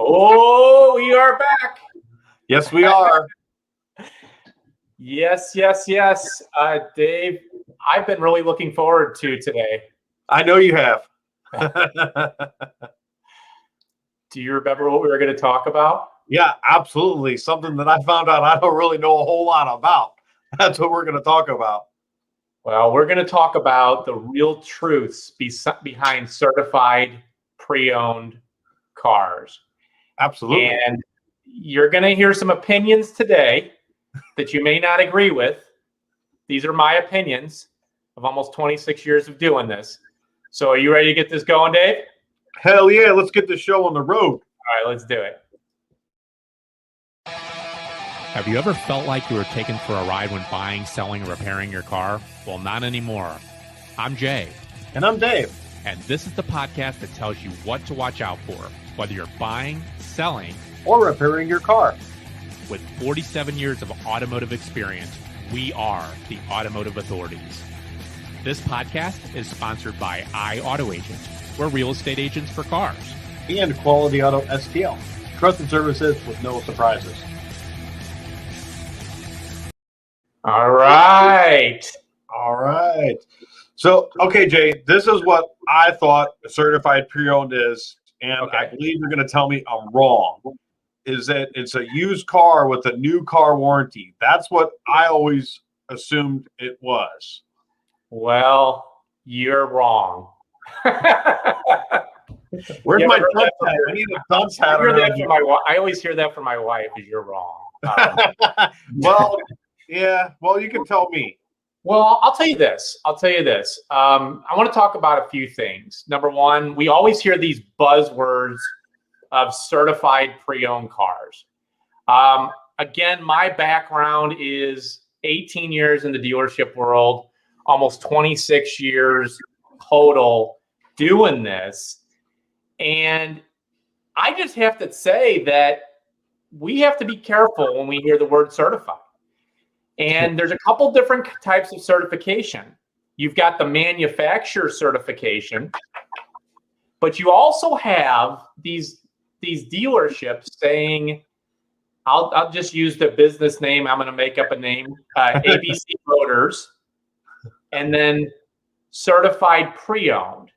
Oh, we are back. Yes, we are. Yes. Dave, I've been really looking forward to today. I know you have. Do you remember what we were going to talk about? Yeah, absolutely. Something that I found out I don't really know a whole lot about. That's what we're going to talk about. Well, we're going to talk about the real truths behind certified pre-owned cars. Absolutely. And you're going to hear some opinions today that you may not agree with. These are my opinions of almost 26 years of doing this. So are you ready to get this going, Dave? Hell yeah, let's get this show on the road. All right, let's do it. Have you ever felt like you were taken for a ride when buying, selling, or repairing your car? Well, not anymore. I'm Jay. And I'm Dave. And this is the podcast that tells you what to watch out for, whether you're buying, selling, or repairing your car. With 47 years of automotive experience, we are the Automotive Authorities. This podcast is sponsored by AutoAuthorities. We're real estate agents for cars. And Quality Auto STL. Trusted services with no surprises. All right. So, okay, Jay, this is what I thought a certified pre-owned is, and Okay. I believe you're going to tell me I'm wrong, is that it's a used car with a new car warranty. That's what I always assumed it was. Well, you're wrong. Where's You my ever heard dunce that hat? I need a dunce hat. I always hear that from my wife, is you're wrong. Well, yeah. Well, you can tell me. Well, I'll tell you this. I want to talk about a few things. Number one, we always hear these buzzwords of certified pre-owned cars. Again, my background is 18 years in the dealership world, almost 26 years total doing this. And I just have to say that we have to be careful when we hear the word certified. And there's a couple different types of certification. You've got the manufacturer certification, but you also have these dealerships saying, I'll just use the business name. I'm going to make up a name, ABC Motors, and then certified pre-owned.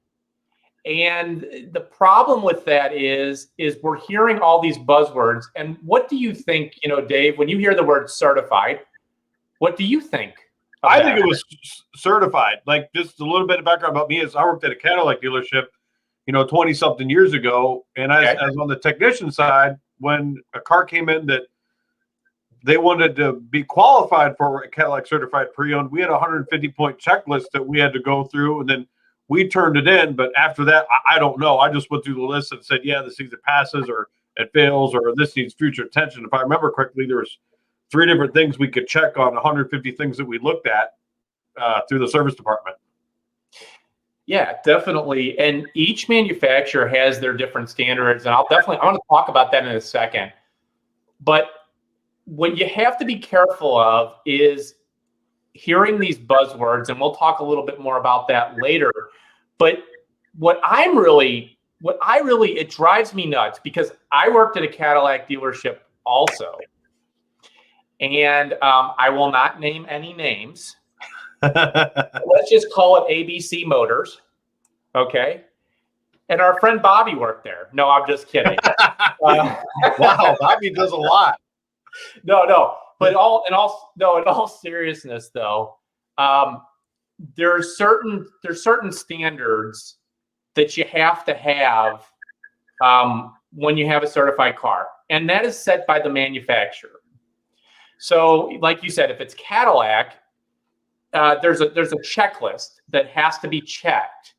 And the problem with that is we're hearing all these buzzwords. And what do you think, Dave, when you hear the word certified, what do you think? I think it was certified. Like, just a little bit of background about me is I worked at a Cadillac dealership, 20 something years ago. And I was on the technician side, when a car came in that they wanted to be qualified for a Cadillac certified pre-owned, we had a 150-point checklist that we had to go through, and then we turned it in. But after that, I don't know. I just went through the list and said, yeah, this either passes or it fails, or this needs future attention. If I remember correctly, there was 3 different things we could check on 150 things that we looked at through the service department. Yeah, definitely. And each manufacturer has their different standards. And I want to talk about that in a second. But what you have to be careful of is hearing these buzzwords, and we'll talk a little bit more about that later. But it drives me nuts, because I worked at a Cadillac dealership also. And I will not name any names. Let's just call it ABC Motors. Okay. And our friend Bobby worked there. No, I'm just kidding. Wow, Bobby does a lot. No. But in all seriousness, though, there's certain standards that you have to have when you have a certified car, and that is set by the manufacturer. So, like you said, if it's Cadillac, there's a checklist that has to be checked.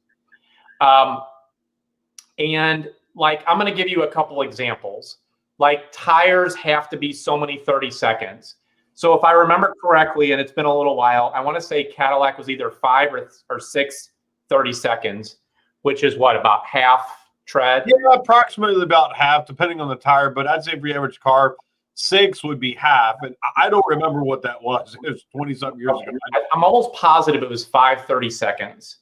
And like, I'm going to give you a couple examples. Like, tires have to be so many 30 seconds. So if I remember correctly, and it's been a little while, I want to say Cadillac was either 5 or 6 30 seconds, which is what, about half tread? Yeah, approximately about half, depending on the tire. But I'd say for the average car, 6 would be half. And I don't remember what that was. It was 20-something years ago. I'm almost positive it was 5 30 seconds.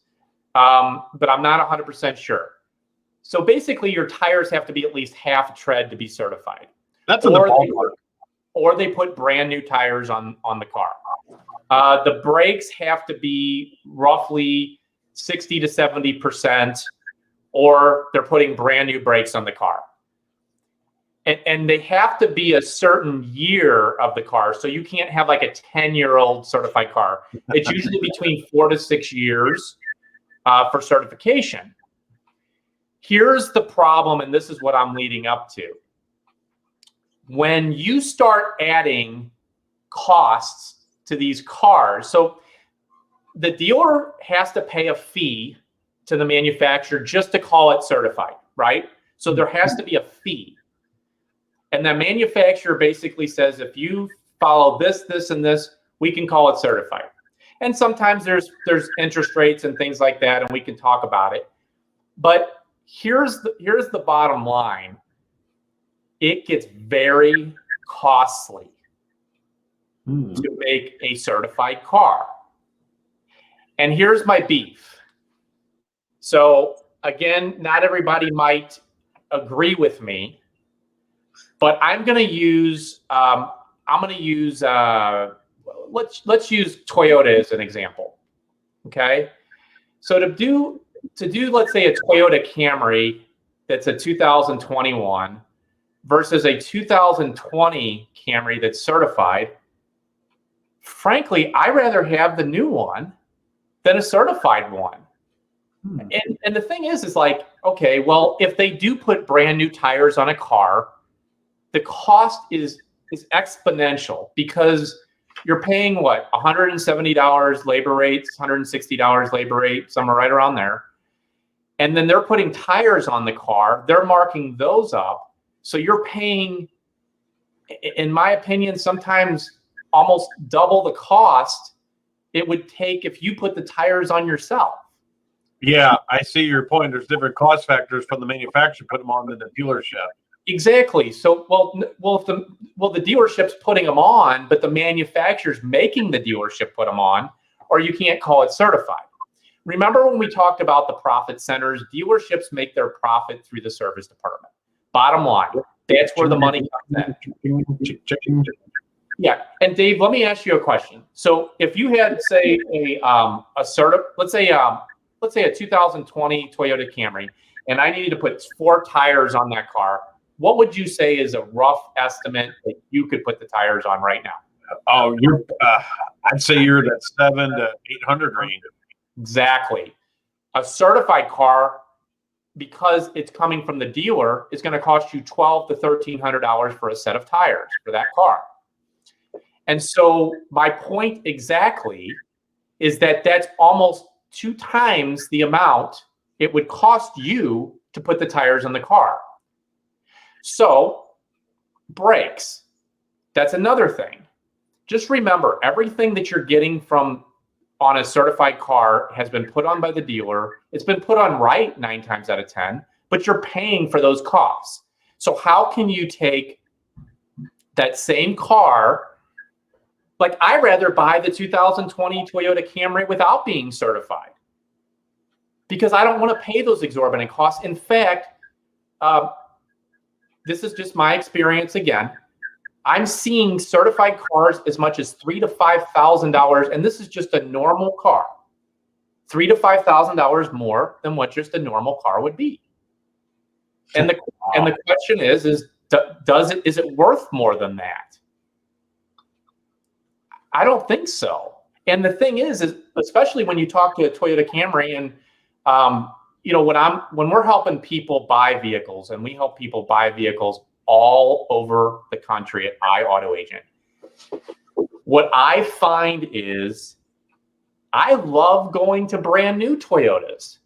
But I'm not 100% sure. So basically, your tires have to be at least half tread to be certified. That's in the ballpark. Or they put brand new tires on the car. The brakes have to be roughly 60 to 70%, or they're putting brand new brakes on the car. And they have to be a certain year of the car. So you can't have like a 10-year-old certified car. It's usually between 4 to 6 years for certification. Here's the problem, and this is what I'm leading up to. When you start adding costs to these cars, so the dealer has to pay a fee to the manufacturer just to call it certified, right? So there has to be a fee. And the manufacturer basically says, if you follow this, this, and this, we can call it certified. And sometimes there's interest rates and things like that, and we can talk about it. But here's the bottom line. It gets very costly to make a certified car. And here's my beef. So again, not everybody might agree with me, but I'm going to use let's use Toyota as an example. Okay. So to do let's say a Toyota Camry that's a 2021 versus a 2020 Camry that's certified, frankly, I'd rather have the new one than a certified one. And the thing is like, okay, well, if they do put brand new tires on a car, the cost is exponential because you're paying what, $170 labor rates, $160 labor rate, somewhere right around there. And then they're putting tires on the car, they're marking those up. So you're paying, in my opinion, sometimes almost double the cost it would take if you put the tires on yourself. Yeah, I see your point. There's different cost factors from the manufacturer put them on to the dealership. Exactly. So, if the dealership's putting them on, but the manufacturer's making the dealership put them on, or you can't call it certified. Remember when we talked about the profit centers? Dealerships make their profit through the service department. Bottom line, that's where the money comes in. Yeah, and Dave, let me ask you a question. So, if you had, say, let's say a 2020 Toyota Camry, and I needed to put 4 tires on that car, what would you say is a rough estimate that you could put the tires on right now? Oh, I'd say you're at 700 to 800 range. Exactly. A certified car, because it's coming from the dealer, is going to cost you $1,200 to $1,300 for a set of tires for that car. And so my point exactly is that that's almost 2 times the amount it would cost you to put the tires on the car. So brakes, that's another thing. Just remember, everything that you're getting on a certified car has been put on by the dealer. It's been put on right 9 times out of 10, but you're paying for those costs. So how can you take that same car? Like, I'd rather buy the 2020 Toyota Camry without being certified because I don't want to pay those exorbitant costs. In fact, this is just my experience again. I'm seeing certified cars as much as $3,000 to $5,000, and this is just a normal car. $3,000 to $5,000 more than what just a normal car would be. And the question is it worth more than that? I don't think so. And the thing is especially when you talk to a Toyota Camry, and when we're helping people buy vehicles, and we help people buy vehicles all over the country at iAutoAgent, what I find is I love going to brand new Toyotas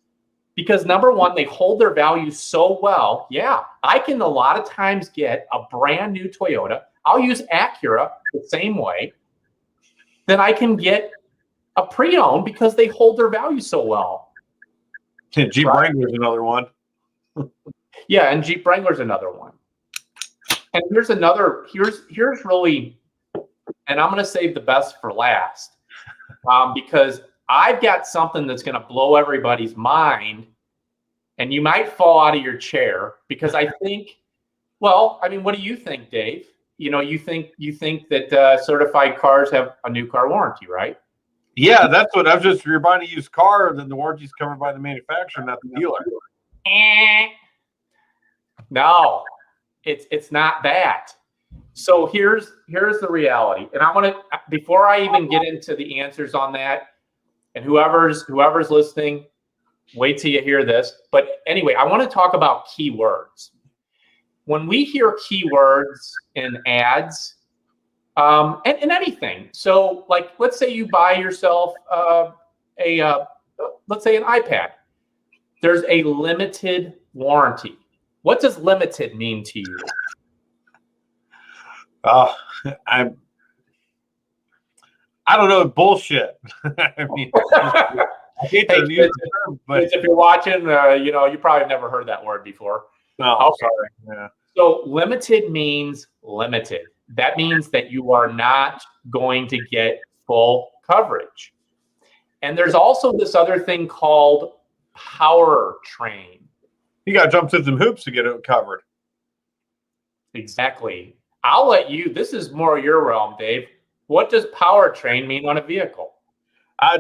because, number one, they hold their value so well. Yeah, I can a lot of times get a brand new Toyota. I'll use Acura the same way. Then I can get a pre-owned because they hold their value so well. Jeep Wrangler's another one. Yeah, and Jeep Wrangler's another one. And here's really, and I'm going to save the best for last because I've got something that's going to blow everybody's mind And you might fall out of your chair because I think, well, I mean, what do you think, Dave? You think that certified cars have a new car warranty, right? Yeah, that's what if you're buying a used car, then the warranty is covered by the manufacturer, not the dealer. No, it's not that. So here's the reality. And I want to, before I even get into the answers on that, and whoever's listening, wait till you hear this. But anyway, I want to talk about keywords. When we hear keywords in ads, and anything. So like, let's say you buy yourself let's say an iPad. There's a limited warranty. What does limited mean to you? I don't know, bullshit. I mean, I hate to use the term, but if you're watching, you probably never heard that word before. No, okay. Sorry. Yeah. So limited means limited. That means that you are not going to get full coverage. And there's also this other thing called powertrain. You got to jump through some hoops to get it covered. Exactly. I'll let you, this is more your realm, Dave. What does powertrain mean on a vehicle?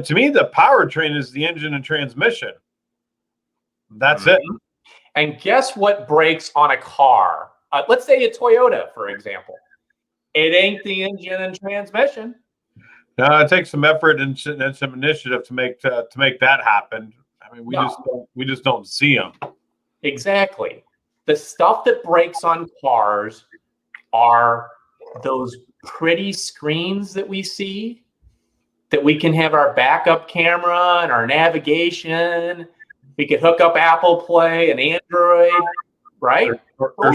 To me, the powertrain is the engine and transmission. That's it. And guess what breaks on a car? Let's say a Toyota, for example. It ain't the engine and transmission. No, it takes some effort and some initiative to make that happen. I mean, we just don't see them. Exactly. The stuff that breaks on cars are those pretty screens that we see, that we can have our backup camera and our navigation. We could hook up Apple Play and Android, right? Or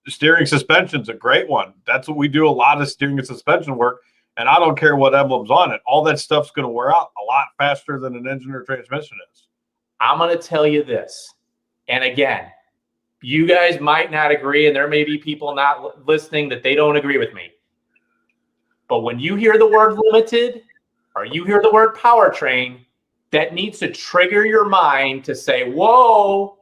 steering suspension's a great one. That's what we do, a lot of steering and suspension work. And I don't care what emblem's on it. All that stuff's going to wear out a lot faster than an engine or transmission is. I'm going to tell you this. And again, you guys might not agree, and there may be people not listening that they don't agree with me. But when you hear the word limited or you hear the word powertrain, that needs to trigger your mind to say, whoa,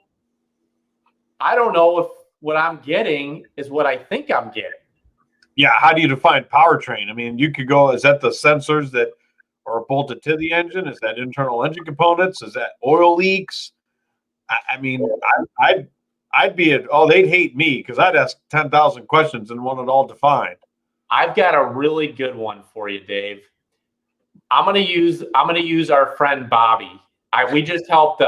I don't know if what I'm getting is what I think I'm getting. Yeah, how do you define powertrain? I mean, you could go, is that the sensors that are bolted to the engine? Is that internal engine components? Is that oil leaks? I mean, I'd be they'd hate me because I'd ask 10,000 questions and want it all defined. I've got a really good one for you, Dave. I'm gonna use our friend Bobby. We just helped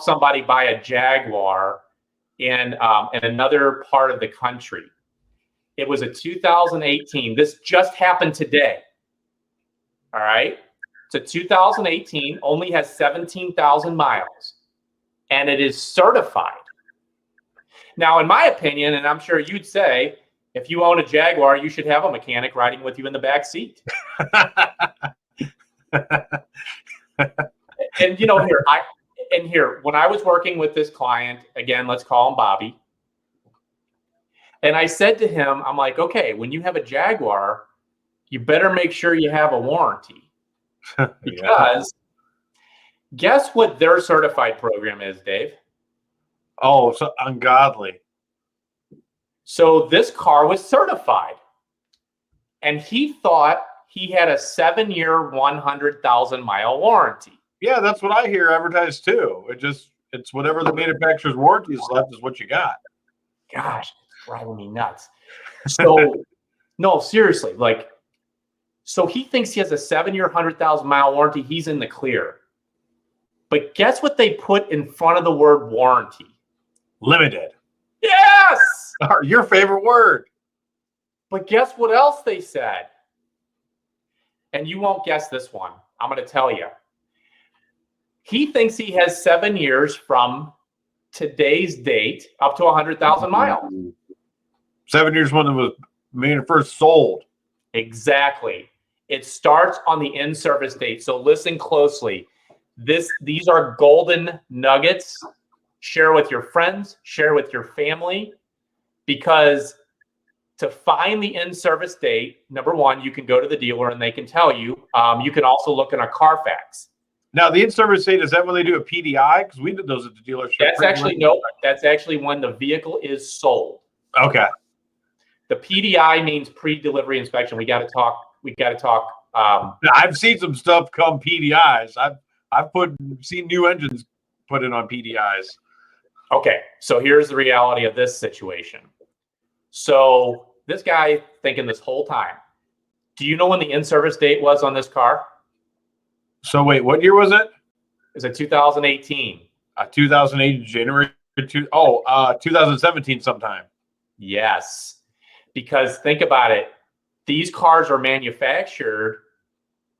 somebody buy a Jaguar in another part of the country. It was a 2018. This just happened today. All right. It's a 2018, only has 17,000 miles, and it is certified. Now, in my opinion, and I'm sure you'd say, if you own a Jaguar, you should have a mechanic riding with you in the back seat. And here, when I was working with this client, again, let's call him Bobby. And I said to him, I'm like, okay, when you have a Jaguar, you better make sure you have a warranty. Because guess what their certified program is, Dave? Oh, so ungodly. So this car was certified. And he thought he had a 7-year, 100,000-mile warranty. Yeah, that's what I hear advertised too. It's whatever the manufacturer's warranty is left is what you got. Gosh, it's driving me nuts. So, no, seriously, so he thinks he has a 7-year, 100,000-mile warranty. He's in the clear. But guess what they put in front of the word warranty? Limited. Yes! Your favorite word. But guess what else they said? And you won't guess this one. I'm going to tell you. He thinks he has 7 years from today's date up to 100,000 miles. 7 years when it was first sold. Exactly. It starts on the in-service date. So listen closely. These are golden nuggets. Share with your friends, share with your family, because to find the in-service date, number one, you can go to the dealer and they can tell you. You can also look in a Carfax. Now, the in-service date, is that when they do a PDI? Because we did those at the dealership. That's actually no. That's actually when the vehicle is sold. Okay. The PDI means pre-delivery inspection. We got to talk. I've seen some stuff come PDIs. I've seen new engines put in on PDIs. Okay, so here's the reality of this situation. So this guy thinking this whole time. Do you know when the in-service date was on this car? So wait, what year was it? Is it 2018? 2008 January 2017 sometime. Yes, because think about it. These cars are manufactured,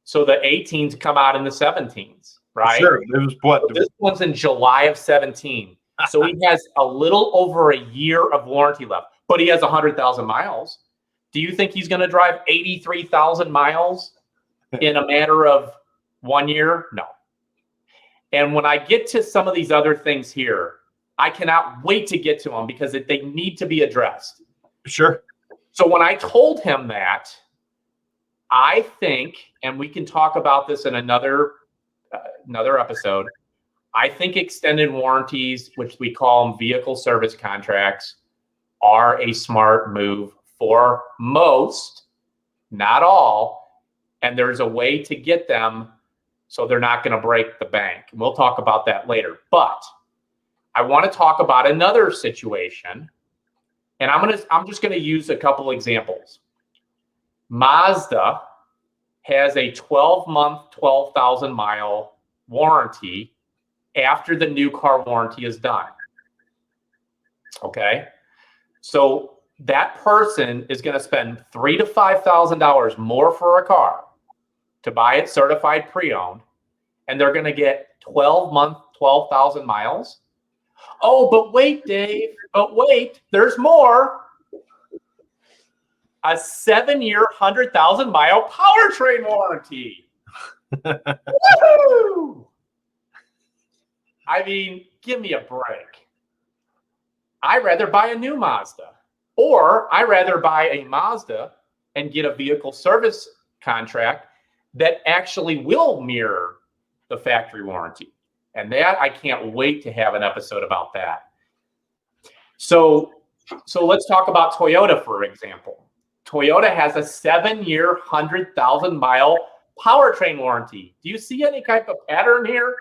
so the 18s come out in the 17s, right? Sure. It was what? So this one's in July of 17. So he has a little over a year of warranty left, but he has 100,000 miles. Do you think he's going to drive 83,000 miles in a matter of 1 year? No. And when I get to some of these other things here, I cannot wait to get to them because they need to be addressed. Sure. So when I told him that, I think, and we can talk about this in another episode, I think extended warranties, which we call them vehicle service contracts, are a smart move for most, not all. And there's a way to get them so they're not going to break the bank. And we'll talk about that later. But I want to talk about another situation. And I'm just going to use a couple examples. Mazda has a 12-month, 12,000-mile warranty after the new car warranty is done. Okay? So that person is going to spend $3,000 to $5,000 more for a car to buy it certified pre-owned, and they're going to get 12-month, 12,000 miles. Oh, but wait, Dave. But wait, there's more. A 7-year, 100,000-mile powertrain warranty. Woo! I mean, give me a break. I'd rather buy a new Mazda, or I'd rather buy a Mazda and get a vehicle service contract that actually will mirror the factory warranty. And that, I can't wait to have an episode about that. So let's talk about Toyota, for example. Toyota has a 7-year, 100,000-mile powertrain warranty. Do you see any type of pattern here?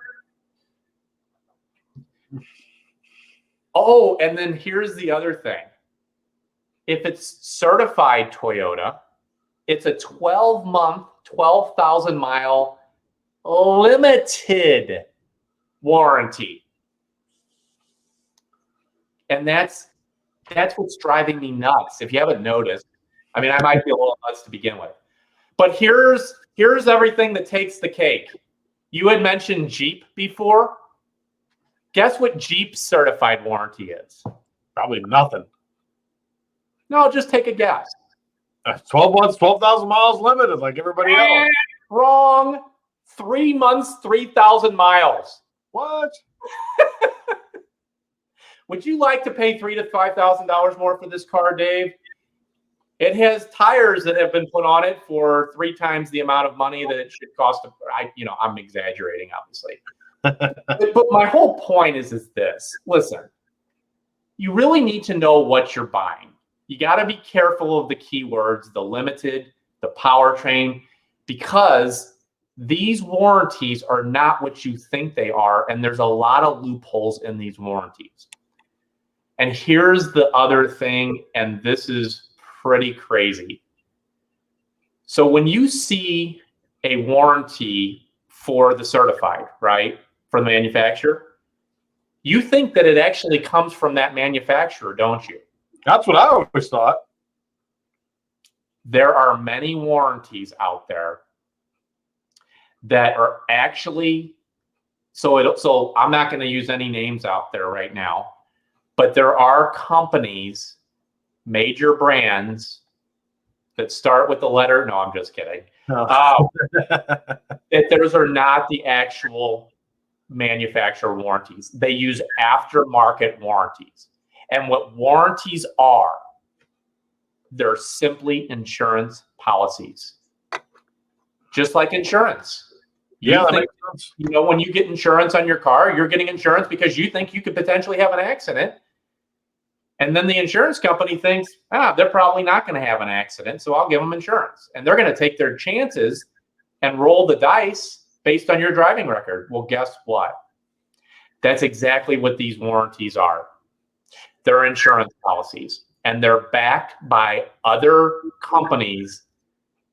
Oh, and then here's the other thing. If it's certified Toyota, it's a 12-month, 12,000-mile limited warranty. And that's what's driving me nuts. If you haven't noticed, I mean, I might be a little nuts to begin with. But here's everything that takes the cake. You had mentioned Jeep before. Guess what Jeep's certified warranty is? Probably nothing. No, just take a guess. 12 months, 12,000 miles limited like everybody else. Wrong. 3 months, 3,000 miles. What? Would you like to pay $3,000 to $5,000 more for this car, Dave? It has tires that have been put on it for 3 times the amount of money that it should cost. I'm exaggerating, obviously. But my whole point is this. Listen, you really need to know what you're buying. You got to be careful of the keywords, the limited, the powertrain, because these warranties are not what you think they are, and there's a lot of loopholes in these warranties. And here's the other thing, and this is pretty crazy. So when you see a warranty for the certified, right, from the manufacturer, you think that it actually comes from that manufacturer, don't you? That's what I always thought. There are many warranties out there that are actually, so I'm not going to use any names out there right now, but there are companies, major brands that start with the letter, no, I'm just kidding. No. That those are not the actual manufacturer warranties. They use aftermarket warranties. And what warranties are, they're simply insurance policies. Just like insurance. Yeah, that think, makes sense. when you get insurance on your car, you're getting insurance because you think you could potentially have an accident. And then the insurance company thinks, they're probably not going to have an accident, so I'll give them insurance. And they're going to take their chances and roll the dice based on your driving record. Well, guess what? That's exactly what these warranties are. They're insurance policies, and they're backed by other companies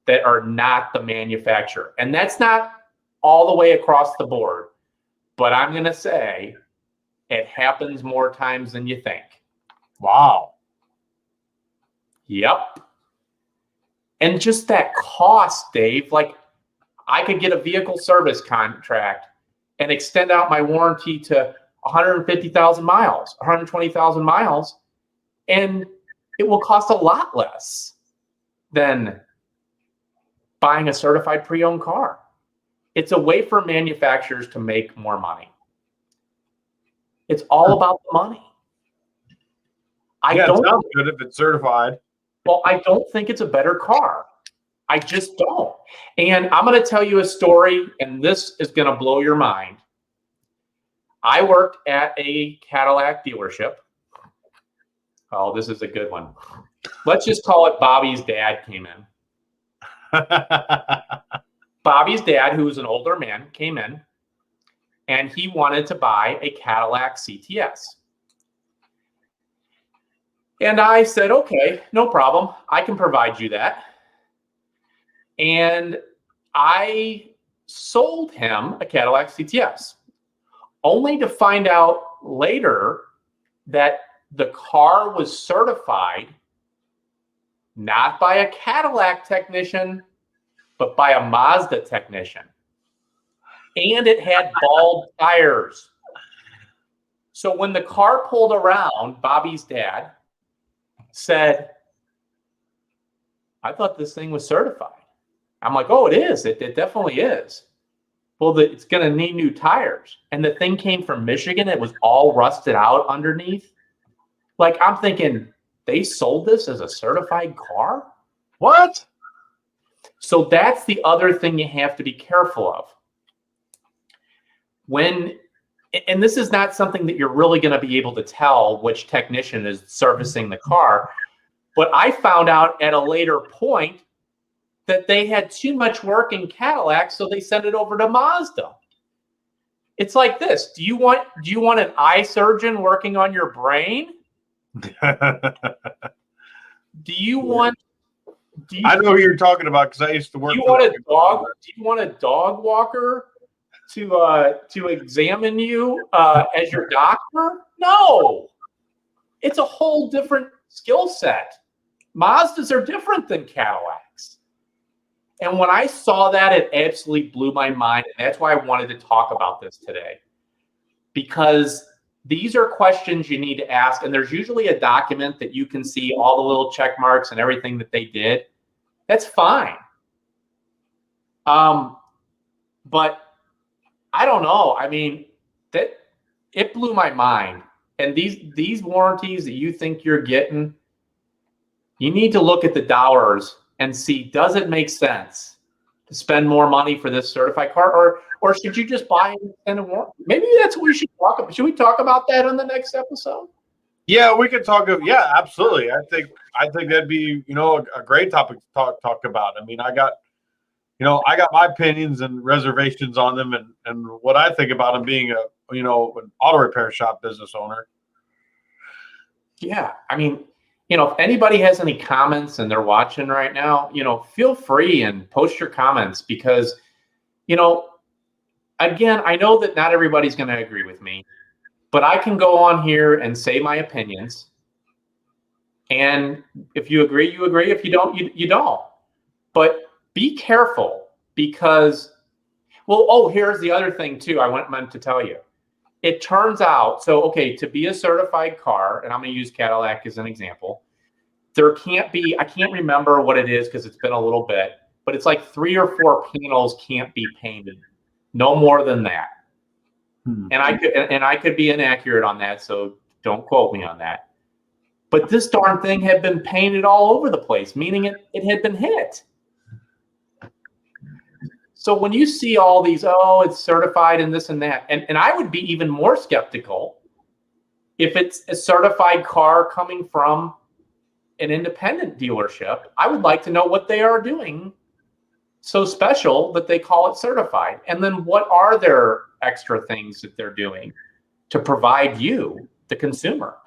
that are not the manufacturer. And that's not all the way across the board, but I'm going to say it happens more times than you think. Wow. Yep. And just that cost, Dave, like I could get a vehicle service contract and extend out my warranty to 150,000 miles, 120,000 miles, and it will cost a lot less than buying a certified pre-owned car. It's a way for manufacturers to make more money. It's all about the money. It sounds good if it's certified. Well, I don't think it's a better car. I just don't. And I'm going to tell you a story, and this is going to blow your mind. I worked at a Cadillac dealership. Oh, this is a good one. Let's just call it Bobby's dad came in. Bobby's dad, who was an older man, came in, and he wanted to buy a Cadillac CTS. And I said, okay, no problem. I can provide you that. And I sold him a Cadillac CTS, only to find out later that the car was certified not by a Cadillac technician, but by a Mazda technician. And it had bald tires. So when the car pulled around, Bobby's dad said, I thought this thing was certified. I'm like, oh, it is. It definitely is. Well, it's going to need new tires. And the thing came from Michigan. It was all rusted out underneath. Like, I'm thinking, they sold this as a certified car? What? So that's the other thing you have to be careful of. And this is not something that you're really going to be able to tell which technician is servicing the car. But I found out at a later point that they had too much work in Cadillac, so they sent it over to Mazda. It's like this. Do you want an eye surgeon working on your brain? I know who you're talking about because I used to work. Do you want a dog walker to examine you as your doctor? No. It's a whole different skill set. Mazdas are different than Cadillacs. And when I saw that, it absolutely blew my mind. And that's why I wanted to talk about this today. Because these are questions you need to ask. And there's usually a document that you can see all the little check marks and everything that they did. That's fine. But I don't know. I mean, it blew my mind. And these warranties that you think you're getting, you need to look at the dollars and see, does it make sense to spend more money for this certified car, or should you just buy an extended warranty? Maybe that's what we should talk about. Should we talk about that on the next episode? Yeah, we could talk. Yeah, absolutely. I think that'd be a great topic to talk about. I mean, I got my opinions and reservations on them, and what I think about them being an auto repair shop business owner. Yeah, I mean, if anybody has any comments and they're watching right now, feel free and post your comments because, again, I know that not everybody's going to agree with me, but I can go on here and say my opinions. And if you agree, you agree. If you don't, you don't. But be careful because, here's the other thing too I meant to tell you. It turns out, to be a certified car, and I'm going to use Cadillac as an example, there can't be, I can't remember what it is because it's been a little bit, but it's like 3 or 4 panels can't be painted. No more than that. And I could be inaccurate on that, so don't quote me on that. But this darn thing had been painted all over the place, meaning it had been hit. So when you see all these, oh, it's certified and this and that, and I would be even more skeptical if it's a certified car coming from an independent dealership. I would like to know what they are doing so special that they call it certified. And then what are their extra things that they're doing to provide you, the consumer?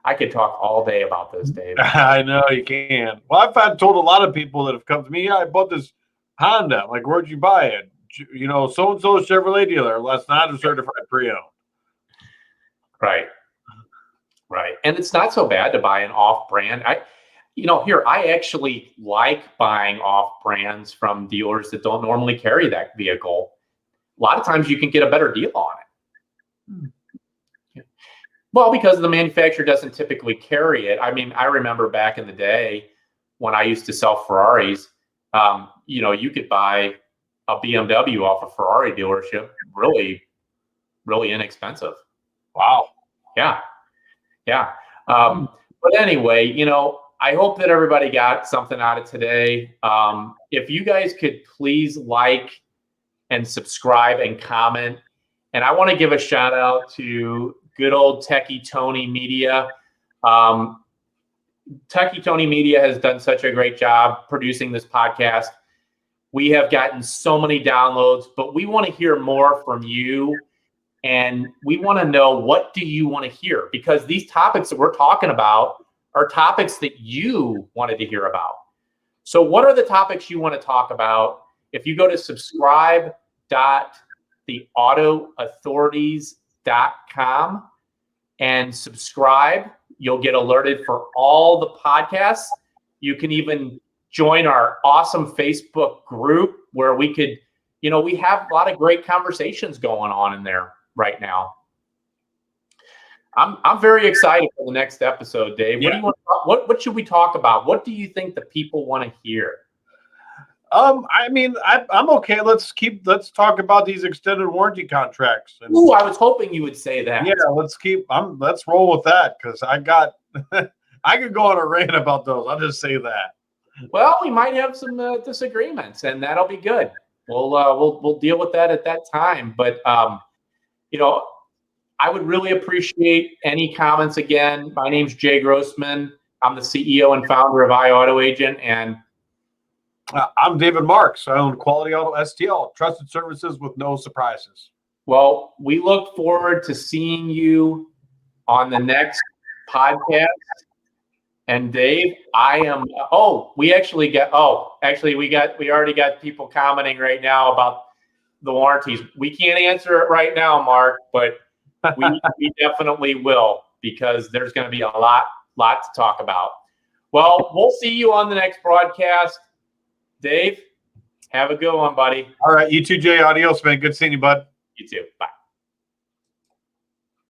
I could talk all day about this, Dave. I know you can. Well, I've told a lot of people that have come to me, yeah, I bought this Honda. I'm like, where'd you buy it? You know, so-and-so Chevrolet dealer. Well, that's not a certified pre-owned. Right. And it's not so bad to buy an off-brand. I actually like buying off brands from dealers that don't normally carry that vehicle. A lot of times you can get a better deal on it. Well, because the manufacturer doesn't typically carry it. I mean, I remember back in the day when I used to sell Ferraris, you could buy a BMW off a Ferrari dealership really, really inexpensive. Wow. Yeah. But anyway, I hope that everybody got something out of today. If you guys could please like and subscribe and comment. And I want to give a shout out to good old Techie Tony Media. Techie Tony Media has done such a great job producing this podcast. We have gotten so many downloads, but we want to hear more from you. And we want to know, what do you want to hear? Because these topics that we're talking about are topics that you wanted to hear about. So what are the topics you want to talk about? If you go to subscribe.theautoauthorities.com and subscribe, you'll get alerted for all the podcasts. You can even join our awesome Facebook group where we could, we have a lot of great conversations going on in there right now. I'm very excited for the next episode, Dave. Yeah. What should we talk about? What do you think the people want to hear? I'm okay. Let's talk about these extended warranty contracts. Ooh, I was hoping you would say that. Yeah, let's roll with that, because I could go on a rant about those. I'll just say that. Well, we might have some disagreements, and that'll be good. We'll deal with that at that time. But I would really appreciate any comments. Again, my name's Jay Grossman. I'm the CEO and founder of iAutoAgent, and I'm David Marks. I own Quality Auto STL, trusted services with no surprises. Well, we look forward to seeing you on the next podcast. And Dave, we already got people commenting right now about the warranties. We can't answer it right now, Mark, but we definitely will, because there's going to be a lot to talk about. Well, we'll see you on the next broadcast. Dave, have a good one, buddy. All right. You too, Jay. Adios, man. Good seeing you, bud. You too. Bye.